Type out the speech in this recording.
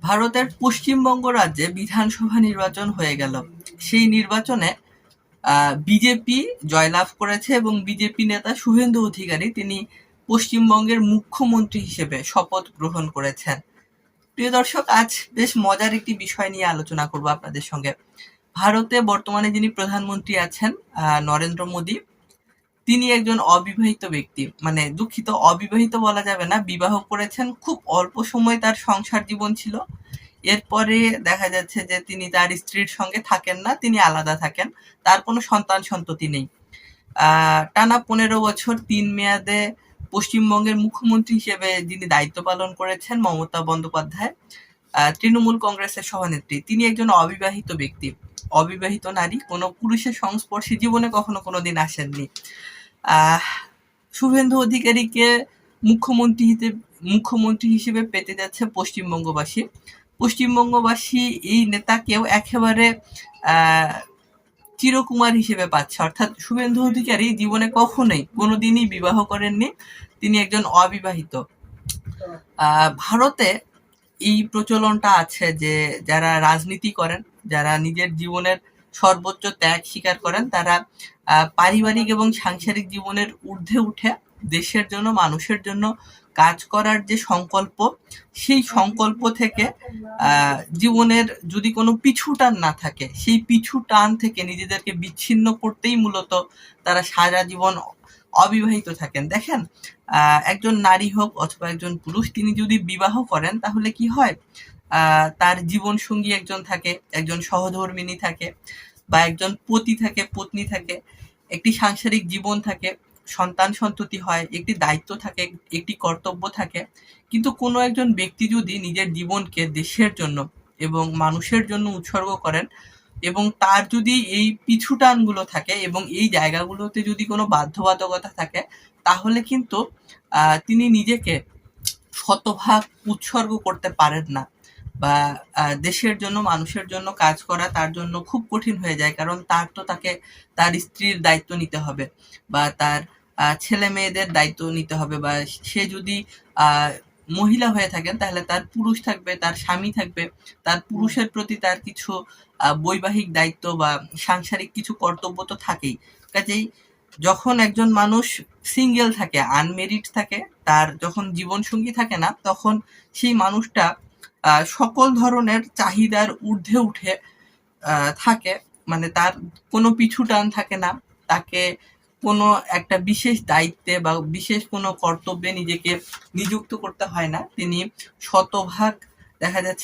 ভারতের পশ্চিমবঙ্গ রাজ্যে বিধানসভা নির্বাচন হয়ে গেল। সেই নির্বাচনে বিজেপি জয়লাভ করেছে এবং বিজেপি নেতা শুভেন্দু অধিকারী তিনি পশ্চিমবঙ্গের মুখ্যমন্ত্রী হিসেবে শপথ গ্রহণ করেছেন। প্রিয় দর্শক, আজ বেশ মজার একটি বিষয় নিয়ে আলোচনা করব আপনাদের সঙ্গে। ভারতে বর্তমানে যিনি প্রধানমন্ত্রী আছেন, নরেন্দ্র মোদী, তিনি একজন অবিবাহিত ব্যক্তি। মানে দুঃখিত, অবিবাহিত বলা যাবে না, বিবাহ করেছেন। খুব অল্প সময় তার সংসার জীবন ছিল। এরপরে দেখা যাচ্ছে যে তিনি তার স্ত্রীর সঙ্গে থাকেন না, তিনি আলাদা থাকেন। তার কোনো সন্তান সন্ততি নেই। টানা 15 বছর 3 মেয়াদে পশ্চিমবঙ্গের মুখ্যমন্ত্রী হিসেবে যিনি দায়িত্ব পালন করেছেন, মমতা বন্দ্যোপাধ্যায়, তৃণমূল কংগ্রেসের সভানেত্রী, তিনি একজন অবিবাহিত ব্যক্তি। অবিবাহিত নারী কোনো পুরুষের সংস্পর্শে জীবনে কখনো কোনোদিন আসেননি। আহ শুভেন্দু অধিকারীকে মুখ্যমন্ত্রী হিসেবে পেতে যাচ্ছে পশ্চিমবঙ্গবাসী। পশ্চিমবঙ্গবাসী এই নেতাকেও একেবারে আহ চিরকুমার হিসেবে পাচ্ছে। অর্থাৎ শুভেন্দু অধিকারী জীবনে কখনোই কোনোদিনই বিবাহ করেননি, তিনি একজন অবিবাহিত। ভারতে এই প্রচলনটা আছে যে যারা রাজনীতি করেন, যারা নিজের জীবনের সর্বোচ্চ ত্যাগ স্বীকার করেন, তারা পারিবারিক এবং সাংসারিক জীবনের ঊর্ধ্বে উঠে দেশের জন্য, মানুষের জন্য কাজ করার যে সংকল্প, সেই সংকল্প থেকে জীবনের যদি কোনো পিছু টান না থাকে, সেই পিছু টান থেকে নিজেদেরকে বিচ্ছিন্ন করতেই মূলত তারা সারা জীবন অবিবাহিত থাকেন। দেখেন, একজন নারী হোক অথবা একজন পুরুষ, তিনি যদি বিবাহ করেন তাহলে কি হয়? তার জীবন সঙ্গী একজন থাকে, একজন সহধর্মিণী থাকে, বা একজন পতি থাকে, পত্নী থাকে, একটি সাংসারিক জীবন থাকে, সন্তান সন্ততি হয়, একটি দায়িত্ব থাকে, একটি কর্তব্য থাকে। কিন্তু কোনো একজন ব্যক্তি যদি নিজের জীবনকে দেশের জন্য এবং মানুষের জন্য উৎসর্গ করেন, এবং তার যদি এই পিছু টানগুলো থাকে এবং এই জায়গাগুলোতে যদি কোনো বাধ্যবাধকতা থাকে, তাহলে কিন্তু তিনি নিজেকে শতভাগ উৎসর্গ করতে পারেন না, বা দেশের জন্য, মানুষের জন্য কাজ করা তার জন্য খুব কঠিন হয়ে যায়। কারণ তাকে তার স্ত্রীর দায়িত্ব নিতে হবে, বা তার ছেলে মেয়েদের দায়িত্ব নিতে হবে, বা সে যদি মহিলা হয়ে থাকেন তাহলে তার পুরুষ থাকবে, তার স্বামী থাকবে, তার পুরুষের প্রতি তার কিছু বৈবাহিক দায়িত্ব বা সাংসারিক কিছু কর্তব্য তো থাকেই। কাজেই যখন একজন মানুষ সিঙ্গেল থাকে, আনমেরিড থাকে, তার যখন জীবন সঙ্গী থাকে না, তখন সেই মানুষটা সকল ধরনের চাহিদার ঊর্ধ্বে উঠে থাকে। মানে তার কোনো পিছু টান থাকে না, তাকে কোনো একটা বিশেষ দায়িত্বে বা বিশেষ কোনো কর্তব্যে নিজেকে নিযুক্ত করতে হয় না। তিনি শতভাগ দেখা যাচ্ছে